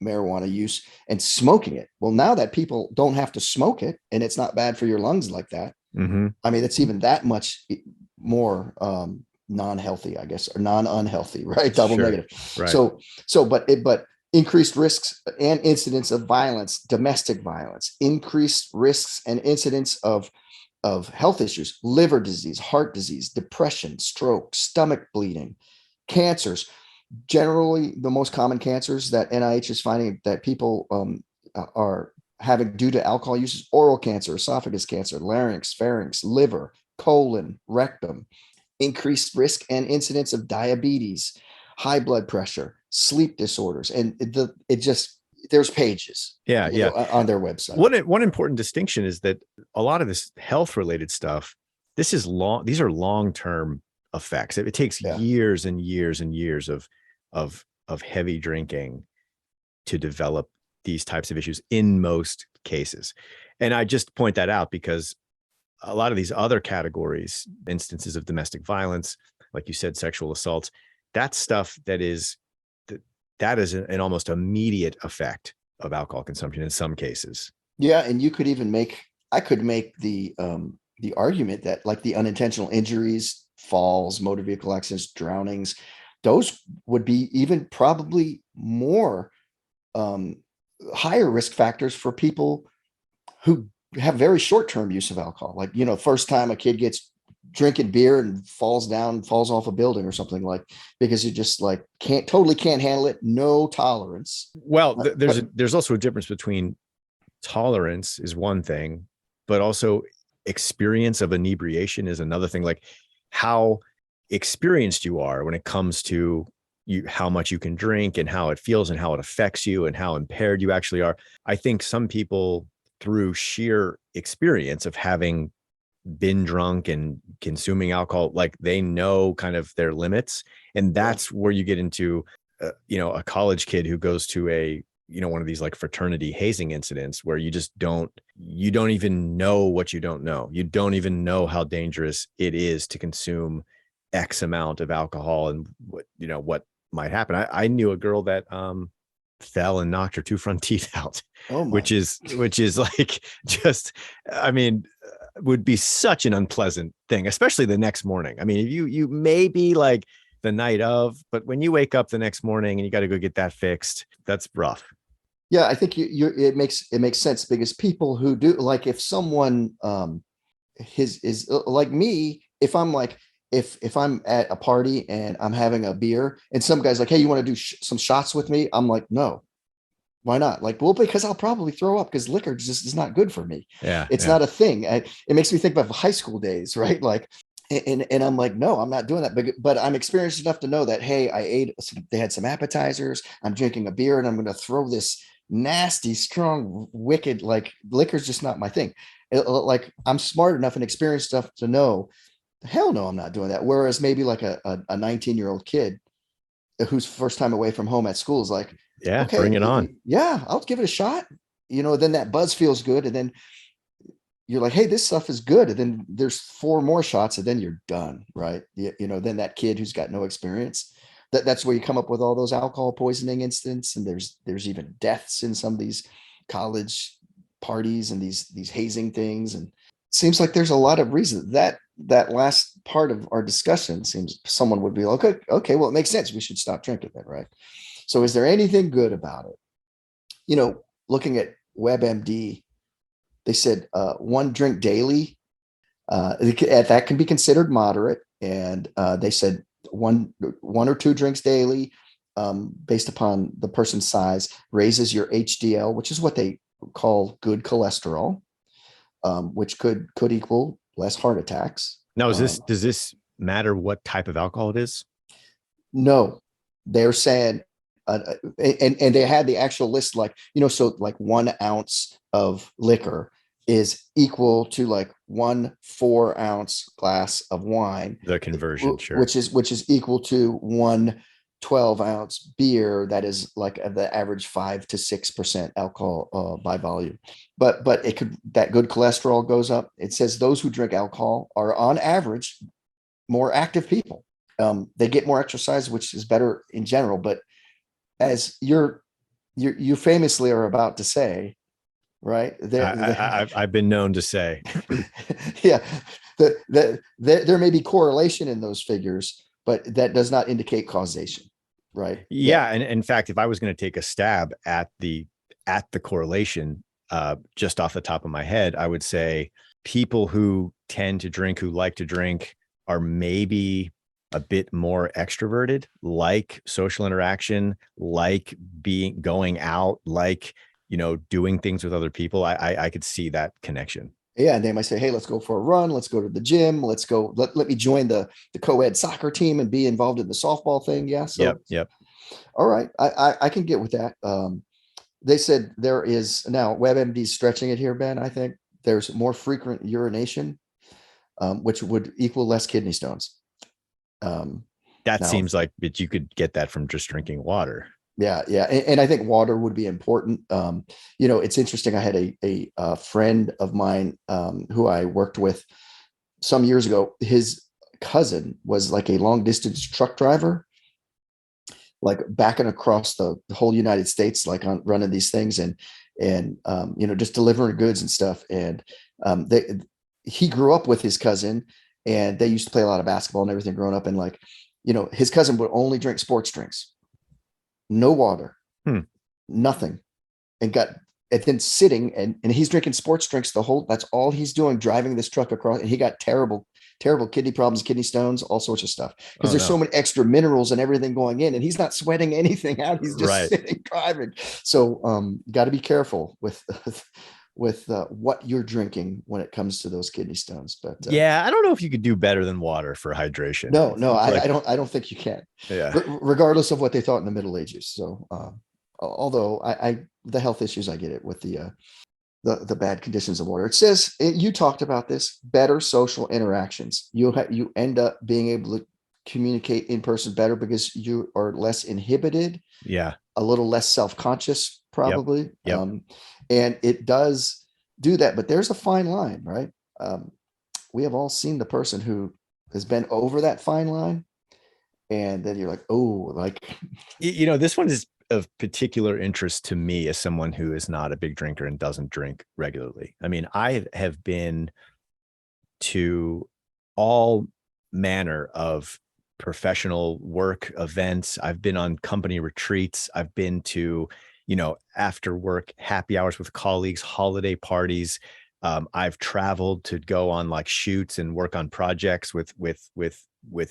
marijuana use and smoking it. Well, now that people don't have to smoke it and it's not bad for your lungs like that. Mm-hmm. I mean, it's even that much more non-healthy, I guess, or non-unhealthy, right? Double Sure. negative. Right. But increased risks and incidents of violence, domestic violence, increased risks and incidents of health issues, liver disease, heart disease, depression, stroke, stomach bleeding, cancers. Generally, the most common cancers that NIH is finding that people are having due to alcohol use is oral cancer, esophagus cancer, larynx, pharynx, liver, colon, rectum. Increased risk and incidence of diabetes, high blood pressure, sleep disorders, and there's pages, Yeah. on their website. One important distinction is that a lot of this health related stuff, these are long-term effects. It takes years and years and years of heavy drinking to develop these types of issues in most cases. And I just point that out because a lot of these other categories, instances of domestic violence, like you said, sexual assaults, that's stuff that is an almost immediate effect of alcohol consumption in some cases. Yeah, and I could make the argument that like the unintentional injuries, falls, motor vehicle accidents, drownings, those would be even probably more higher risk factors for people who have very short-term use of alcohol. Like, first time a kid gets drinking beer and falls off a building or something, like, because you just like can't handle it. No tolerance. Well, there's also a difference between tolerance is one thing, but also experience of inebriation is another thing. Like how experienced you are when it comes to how much you can drink and how it feels and how it affects you and how impaired you actually are. I think some people, through sheer experience of having been drunk and consuming alcohol, like they know kind of their limits. And that's where you get into, a college kid who goes to one of these like fraternity hazing incidents where you don't even know what you don't know. You don't even know how dangerous it is to consume X amount of alcohol and what might happen. I knew a girl that fell and knocked her 2 front teeth out, Oh my. which is like just, I mean, would be such an unpleasant thing, especially the next morning. I mean, you may be like the night of, but when you wake up the next morning and you got to go get that fixed, that's rough. Yeah, I think it makes sense because people who do, like, if someone his is like me, if I'm like, if I'm at a party and I'm having a beer and some guy's like, hey, you want to do some shots with me? I'm like, no. Why not? Like, well, because I'll probably throw up because liquor just is not good for me. Yeah, It's yeah. not a thing. It makes me think about high school days, right? Like, and I'm like, no, I'm not doing that. But I'm experienced enough to know that, hey, they had some appetizers. I'm drinking a beer and I'm going to throw this nasty, strong, wicked, like, liquor's just not my thing. Like, I'm smart enough and experienced enough to know, hell no, I'm not doing that. Whereas maybe like a 19-year-old kid whose first time away from home at school is like, Yeah, okay, bring it on. yeah, I'll give it a shot. Then that buzz feels good. And then you're like, hey, this stuff is good. And then there's four more shots and then you're done. Right. Then that kid who's got no experience, that's where you come up with all those alcohol poisoning incidents. And there's even deaths in some of these college parties and these hazing things. And it seems like there's a lot of reasons that last part of our discussion seems someone would be like, okay, well, it makes sense. We should stop drinking then. Right. So is there anything good about it? Looking at WebMD, they said one drink daily, that can be considered moderate. And they said one or two drinks daily, based upon the person's size, raises your HDL, which is what they call good cholesterol, which could equal less heart attacks. Now, does this matter what type of alcohol it is? No, they're saying, and they had the actual list, like, so like 1 ounce of liquor is equal to like 1 4-ounce glass of wine, The conversion, sure. which is equal to 1 12-ounce beer that is like the average 5 to 6% alcohol by volume. But that good cholesterol goes up. It says those who drink alcohol are on average more active people. They get more exercise, which is better in general. But as you famously are about to say, right? I've been known to say, Yeah, there may be correlation in those figures, but that does not indicate causation, right? yeah. And in fact, if I was going to take a stab at the correlation, just off the top of my head, I would say people who tend to drink, who like to drink, are maybe a bit more extroverted, like social interaction, like going out, like, doing things with other people. I could see that connection. Yeah, and they might say, hey, let's go for a run, let's go to the gym, let's go, let me join the co-ed soccer team and be involved in the softball thing. Yeah. So Yep. all right, I can get with that. They said there is now WebMD stretching it here, Ben. I think there's more frequent urination, which would equal less kidney stones. That Now, seems like that you could get that from just drinking water. yeah, and I think water would be important. It's interesting. I had a friend of mine, who I worked with some years ago. His cousin was like a long distance truck driver, like backing across the whole United States, like on running these things and just delivering goods and stuff. And he grew up with his cousin, and they used to play a lot of basketball and everything growing up. And like, his cousin would only drink sports drinks, no water, nothing, and then sitting and he's drinking sports drinks that's all he's doing, driving this truck across. And he got terrible kidney problems, kidney stones, all sorts of stuff, because there's so many extra minerals and everything going in, and he's not sweating anything out. He's just sitting driving. So got to be careful with what you're drinking when it comes to those kidney stones. But yeah, I don't know if you could do better than water for hydration. No, I don't think you can. Yeah. Regardless of what they thought in the Middle Ages. So although the health issues, I get it with the bad conditions of water. It says, you talked about this, better social interactions. You end up being able to communicate in person better because you are less inhibited. Yeah. A little less self-conscious, probably. Yep. And it does do that, but there's a fine line, right? We have all seen the person who has been over that fine line, and then you're like, oh, like, This one is of particular interest to me as someone who is not a big drinker and doesn't drink regularly. I mean, I have been to all manner of professional work events. I've been on company retreats. I've been to, after work happy hours with colleagues, holiday parties. I've traveled to go on like shoots and work on projects with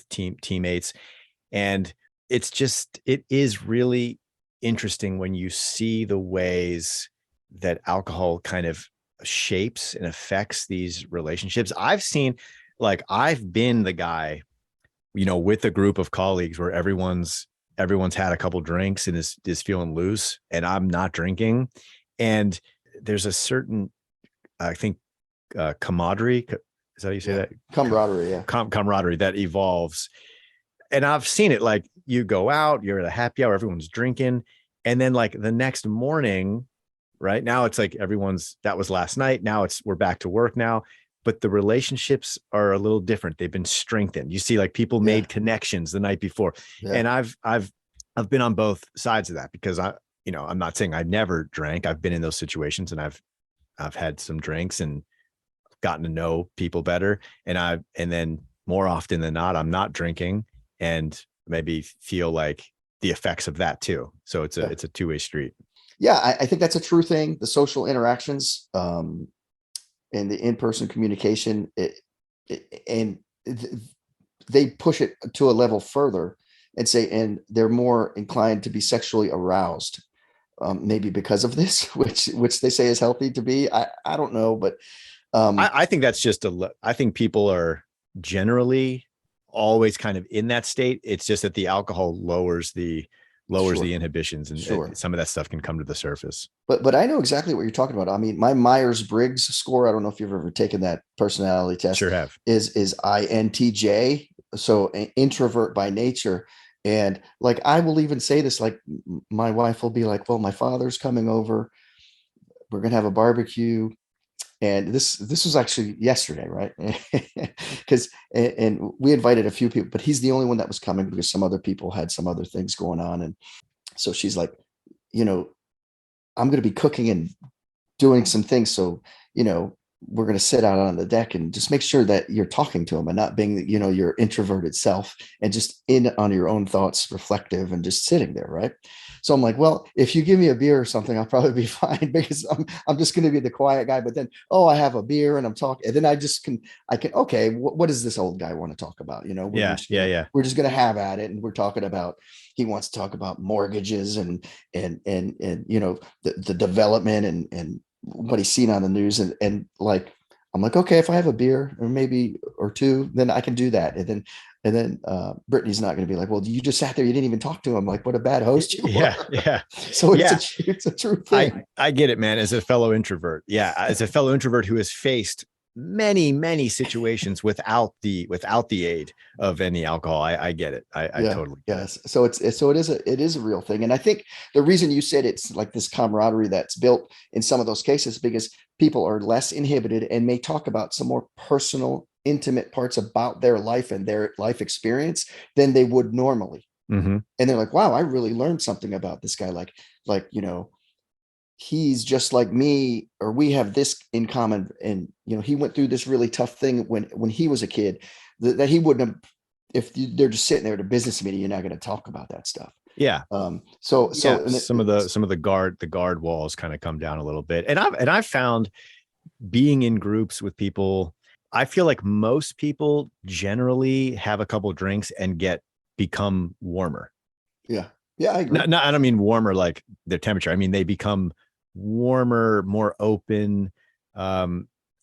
teammates. And it is really interesting when you see the ways that alcohol kind of shapes and affects these relationships. I've been the guy, with a group of colleagues where everyone's had a couple drinks and is feeling loose, and I'm not drinking. And there's a certain, I think, camaraderie. Is that how you say that? Camaraderie, yeah. Camaraderie that evolves. And I've seen it, like you go out, you're at a happy hour, everyone's drinking. And then like the next morning, right now it's like that was last night. Now we're back to work now, but the relationships are a little different. They've been strengthened. You see, like people made connections the night before. Yeah. And I've been on both sides of that, because I'm not saying I never drank. I've been in those situations, and I've had some drinks and gotten to know people better. And then more often than not, I'm not drinking and maybe feel like the effects of that too. So it's a two-way street. Yeah, I think that's a true thing. The social interactions and the in-person communication, they push it to a level further and they're more inclined to be sexually aroused, maybe because of this, which they say is healthy to be. I don't know, but I think that's just I think people are generally always kind of in that state. It's just that the alcohol lowers the inhibitions, and some of that stuff can come to the surface. But I know exactly what you're talking about. I mean, my Myers-Briggs score, I don't know if you've ever taken that personality test. Sure have. Is INTJ, so introvert by nature. And like, I will even say this, like my wife will be like, well, my father's coming over, we're going to have a barbecue. And this was actually yesterday, right? Because and we invited a few people, but he's the only one that was coming because some other people had some other things going on. And so she's like, I'm going to be cooking and doing some things. So, we're going to sit out on the deck and just make sure that you're talking to him and not being, your introverted self and just in on your own thoughts, reflective and just sitting there. Right. So I'm like, well, if you give me a beer or something, I'll probably be fine, because I'm just going to be the quiet guy. But then, I have a beer and I'm talking, and then I can, okay, what does this old guy want to talk about? We're just going to have at it. And we're talking about, he wants to talk about mortgages and the development and what he's seen on the news. And like, I'm like, okay, if I have a beer or two, then I can do that. And then Brittany's not going to be like, well, you just sat there, you didn't even talk to him. Like, what a bad host you were. Yeah. So it's a true thing. I get it, man. As a fellow introvert. Yeah. As a fellow introvert who has faced many, many situations without the aid of any alcohol, I get it. I totally get it. So it is a real thing. And I think the reason you said it's like this camaraderie that's built in some of those cases, because people are less inhibited and may talk about some more personal, intimate parts about their life and their life experience than they would normally. Mm-hmm. And they're like, wow, I really learned something about this guy. Like, he's just like me, or we have this in common. And, he went through this really tough thing when he was a kid that he wouldn't have, if they're just sitting there at a business meeting, you're not going to talk about that stuff. Yeah. So some of the guard walls kind of come down a little bit. And I've found, being in groups with people, I feel like most people generally have a couple of drinks and become warmer. Yeah. Yeah, I agree. No, I don't mean warmer like their temperature. I mean, they become warmer, more open,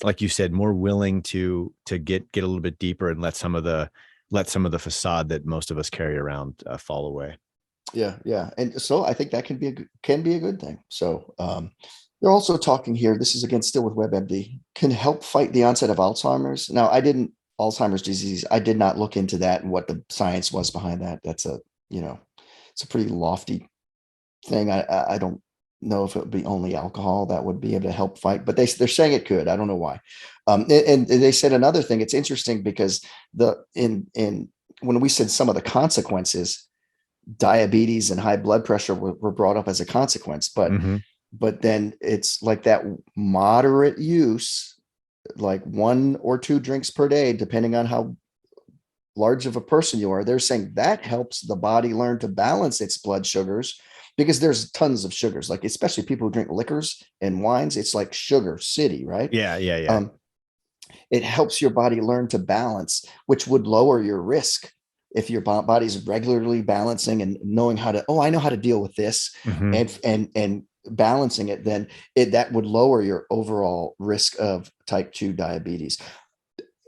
like you said, more willing to get a little bit deeper and let some of the facade that most of us carry around fall away. Yeah. And so I think that can be a good thing. So they're also talking here, this is again still with WebMD, can help fight the onset of Alzheimer's. Now, Alzheimer's disease, I did not look into that and what the science was behind that. That's it's a pretty lofty thing. I don't know if it would be only alcohol that would be able to help fight, but they're saying it could. I don't know why. And they said another thing. It's interesting because when we said some of the consequences, diabetes and high blood pressure were brought up as a consequence. Hmm. But then it's like that moderate use, like 1 or 2 drinks per day, depending on how large of a person you are. They're saying that helps the body learn to balance its blood sugars, because there's tons of sugars, like especially people who drink liquors and wines. It's like sugar city, right? Yeah, yeah, yeah. um, it helps your body learn to balance, which would lower your risk if your body's regularly balancing and knowing how to, oh, I know how to deal with this, Hmm. and balancing it. Then that would lower your overall risk of type 2 diabetes.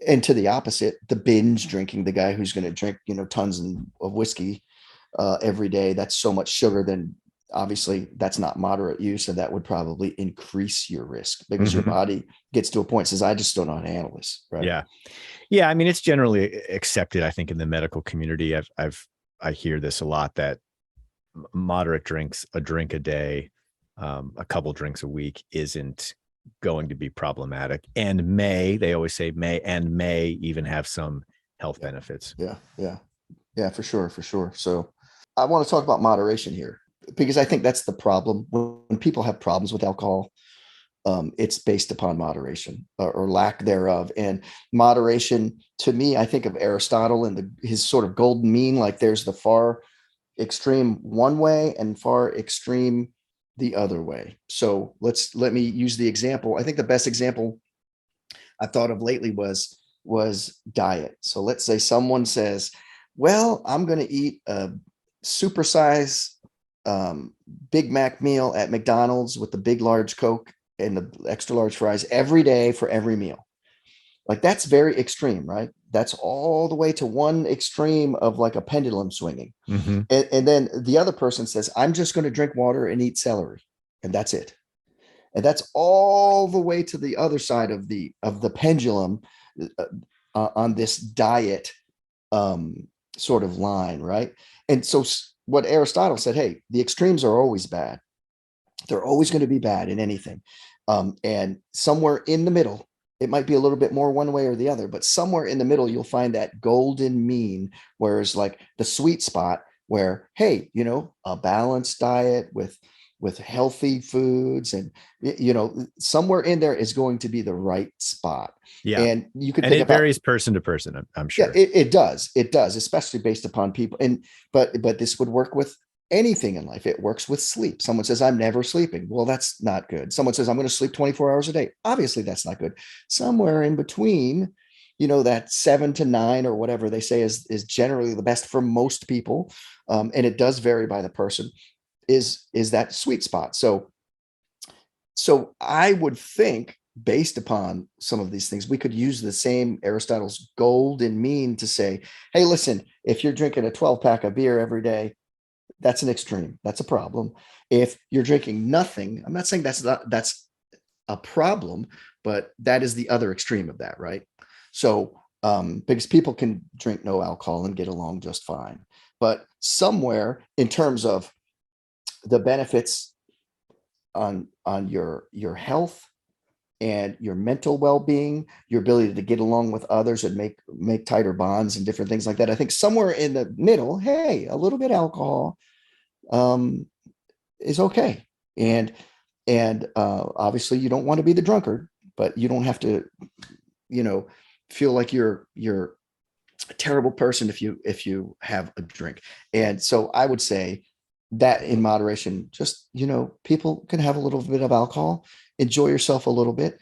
And to the opposite, the binge drinking, the guy who's going to drink, tons of whiskey every day, that's so much sugar. Then obviously that's not moderate use, and that would probably increase your risk, because your Hmm. body gets to a point, says, I just don't know how to handle this, right? Yeah. Yeah. I mean, it's generally accepted, I think, in the medical community. I hear this a lot, that moderate drinks, a drink a day, a couple drinks a week, isn't going to be problematic, and they always say may even have some health Yeah, benefits. yeah, yeah, yeah, for sure, for sure. So I want to talk about moderation here, because I think that's the problem when people have problems with alcohol. It's based upon moderation, or lack thereof. And moderation, to me, I think of Aristotle and his sort of golden mean. Like there's the far extreme one way and far extreme the other way. So let me use the example. I think the best example I've thought of lately was diet. So let's say someone says, well, I'm going to eat a supersize um, Big Mac meal at McDonald's with the big large Coke and the extra large fries every day for every meal. Like that's very extreme, right? That's all the way to one extreme of like a pendulum swinging. Hmm. And then the other person says, I'm just going to drink water and eat celery, and that's it. And that's all the way to the other side of the pendulum, uh, on this diet sort of line, right? And so what Aristotle said, hey, the extremes are always bad. They're always going to be bad in anything. And somewhere in the middle, it might be a little bit more one way or the other, but somewhere in the middle, you'll find that golden mean, whereas like the sweet spot where, hey, a balanced diet with healthy foods, and somewhere in there is going to be the right spot. Yeah. And you can And think it about, varies person to person, I'm yeah, sure. it does, especially based upon people. And but this would work with anything in life. It works with sleep. Someone says, I'm never sleeping. Well, that's not good. Someone says, I'm going to sleep 24 hours a day. Obviously that's not good. Somewhere in between, that 7 to 9 or whatever they say is generally the best for most people. And it does vary by the person, is that sweet spot. So I would think, based upon some of these things, we could use the same Aristotle's golden mean to say, hey, listen, if you're drinking a 12 pack of beer every day, that's an extreme. That's a problem. If you're drinking nothing, I'm not saying that's a problem, but that is the other extreme of that, right? So because people can drink no alcohol and get along just fine. But somewhere in terms of the benefits on your health and your mental well-being, your ability to get along with others and make tighter bonds and different things like that, I think somewhere in the middle, hey, a little bit of alcohol um, is okay. And obviously you don't want to be the drunkard, but you don't have to, you know, feel like you're a terrible person if you have a drink. And so I would say that in moderation, just, people can have a little bit of alcohol, enjoy yourself a little bit,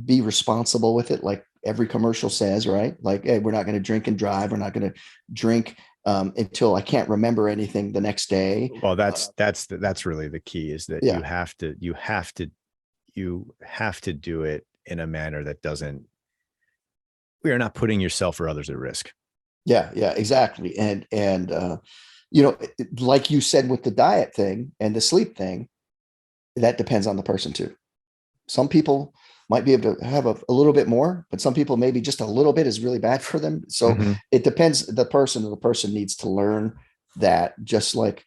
be responsible with it. Like every commercial says, right? Like, hey, we're not going to drink and drive. We're not going to drink until I can't remember anything the next day. Well, that's really the key, is that Yeah, you have to do it in a manner that doesn't, we are not putting yourself or others at risk. yeah, yeah, exactly. And like you said with the diet thing and the sleep thing, that depends on the person too. Some people might be able to have a little bit more, but some people maybe just a little bit is really bad for them. So Mm-hmm. it depends the person, and the person needs to learn that. Just like,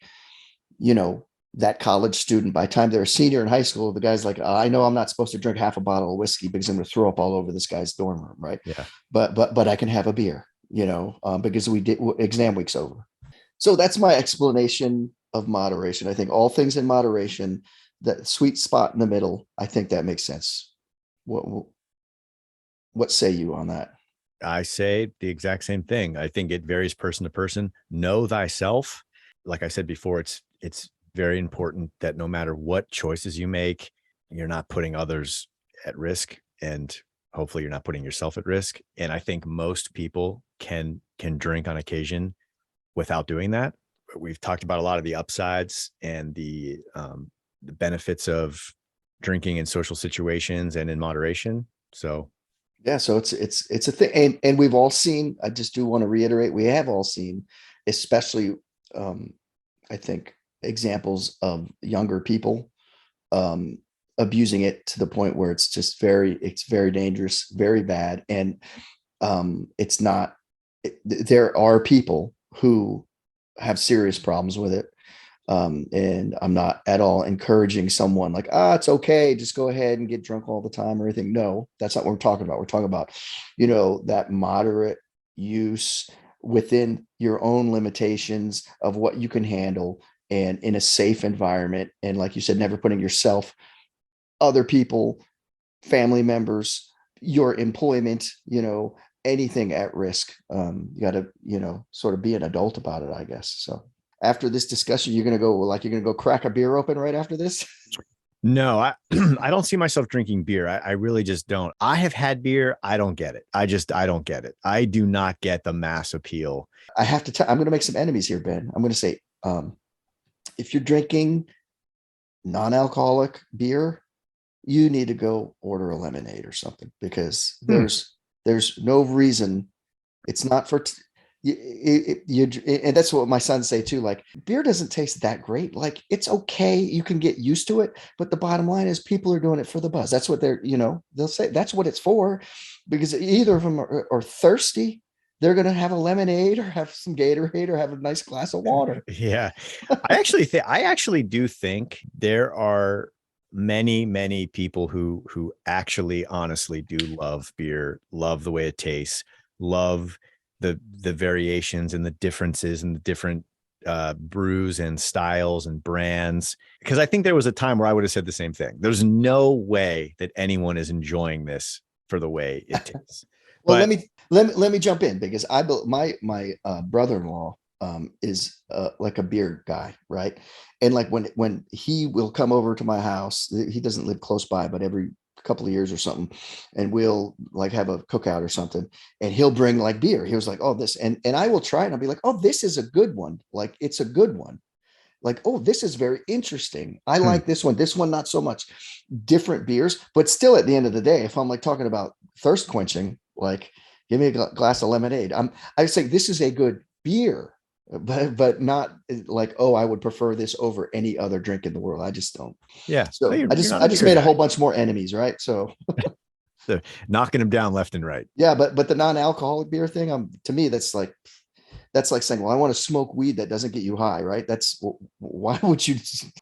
you know, that college student, by the time they're a senior in high school, the guy's like, I know I'm not supposed to drink half a bottle of whiskey because I'm going to throw up all over this guy's dorm room, right? Yeah. But I can have a beer, because we did exam week's over. So that's my explanation of moderation. I think all things in moderation, that sweet spot in the middle, I think that makes sense. What what say you on that? I say the exact same thing. I think it varies person to person. Know thyself. Like I said before, it's very important that no matter what choices you make, you're not putting others at risk, and hopefully you're not putting yourself at risk. And I think most people can drink on occasion without doing that. We've talked about a lot of the upsides and the benefits of drinking in social situations and in moderation. So Yeah, so it's a thing, and we've all seen. I just do want to reiterate, we have all seen, especially um, I think examples of younger people um, abusing it to the point where it's very dangerous, very bad, and it's not. There are people who have serious problems with it, and I'm not at all encouraging someone like, it's okay, just go ahead and get drunk all the time or anything. No, that's not what we're talking about. We're talking about, that moderate use within your own limitations of what you can handle and in a safe environment. And like you said, never putting yourself, other people, family members, your employment, anything at risk. You got to, sort of be an adult about it, I guess. So after this discussion, you're gonna go crack a beer open right after this. no, I I don't see myself drinking beer. I really just don't. I have had beer. I don't get it. I don't get it. I do not get the mass appeal. I have to tell, I'm gonna make some enemies here, Ben. I'm gonna say, if you're drinking non-alcoholic beer, you need to go order a lemonade or something, because Hmm. there's no reason. It's not for and that's what my sons say too. Like, beer doesn't taste that great. Like, it's okay, you can get used to it, but the bottom line is people are doing it for the buzz. That's what they'll say that's what it's for, because either of them are thirsty. They're gonna have a lemonade or have some Gatorade or have a nice glass of water. Yeah. I actually do think there are many people who actually honestly do love beer, love the way it tastes, love the variations and the differences and the different brews and styles and brands. Because I think there was a time where I would have said the same thing. There's no way that anyone is enjoying this for the way it tastes. Well, But let me jump in, because my brother-in-law is like a beer guy, right? And like when he will come over to my house, he doesn't live close by, but every couple of years or something, and we'll like have a cookout or something, and he'll bring like beer. He was like, "Oh, this," and I will try it, and I'll be like, "Oh, this is a good one. Like, it's a good one." Like, "Oh, this is very interesting. I hmm, like this one. This one, not so much." Different beers, but still, at the end of the day, if I'm like talking about thirst quenching, like, give me a glass of lemonade. I say this is a good beer, but not like, oh, I would prefer this over any other drink in the world. I just don't. yeah, well, So you're not I a just beer made a guy. whole bunch more enemies, right? So They're knocking them down left and right. yeah, but the non-alcoholic beer thing, to me, that's like saying, well, I want to smoke weed that doesn't get you high, right? That's why would you?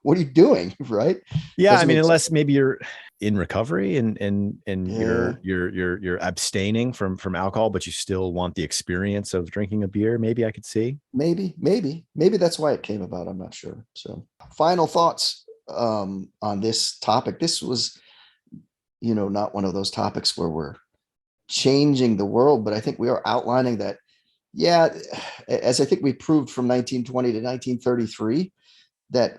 What are you doing, right? Yeah, I Doesn't mean, make unless sense. maybe you're in recovery and Yeah, you're abstaining from alcohol, but you still want the experience of drinking a beer, maybe I could see. maybe that's why it came about. I'm not sure. So, final thoughts on this topic. This was, not one of those topics where we're changing the world, but I think we are outlining that. Yeah, as I think we proved from 1920 to 1933, that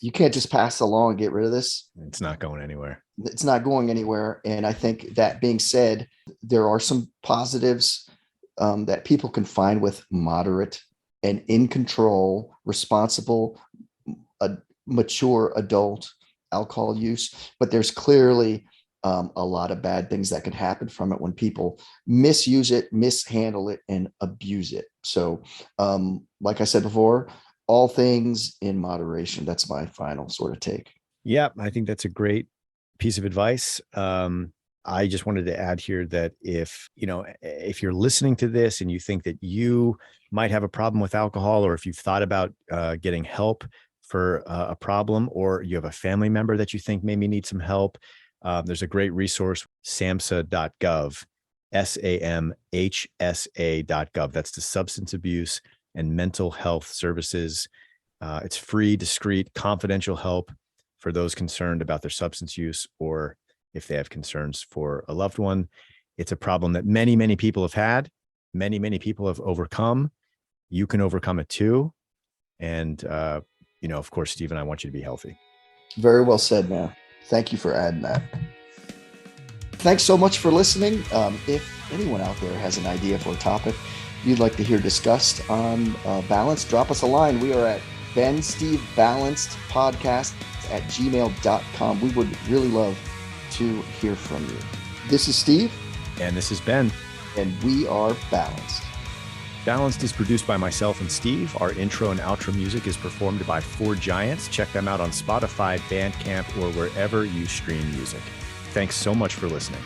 you can't just pass the law and get rid of this. It's not going anywhere. It's not going anywhere. And I think, that being said, there are some positives that people can find with moderate and in control, responsible, a mature adult alcohol use. But there's clearly a lot of bad things that can happen from it when people misuse it, mishandle it, and abuse it. So, like I said before, all things in moderation. That's my final sort of take. Yeah, I think that's a great piece of advice. I just wanted to add here that if you're listening to this and you think that you might have a problem with alcohol, or if you've thought about getting help for a problem, or you have a family member that you think maybe needs some help, there's a great resource, samhsa.gov, SAMHSA.gov. That's the Substance Abuse and mental health services. It's free, discreet, confidential help for those concerned about their substance use or if they have concerns for a loved one. It's a problem that many, many people have had. Many, many people have overcome. You can overcome it too. And, of course, Stephen, I want you to be healthy. Very well said, man. Thank you for adding that. Thanks so much for listening. If anyone out there has an idea for a topic you'd like to hear discussed on balance, drop us a line. We are at benstevebalancedpodcast@gmail.com. We would really love to hear from you. This is Steve. And this is Ben. And we are Balanced. Balanced is produced by myself and Steve. Our intro and outro music is performed by Four Giants. Check them out on Spotify, Bandcamp, or wherever you stream music. Thanks so much for listening.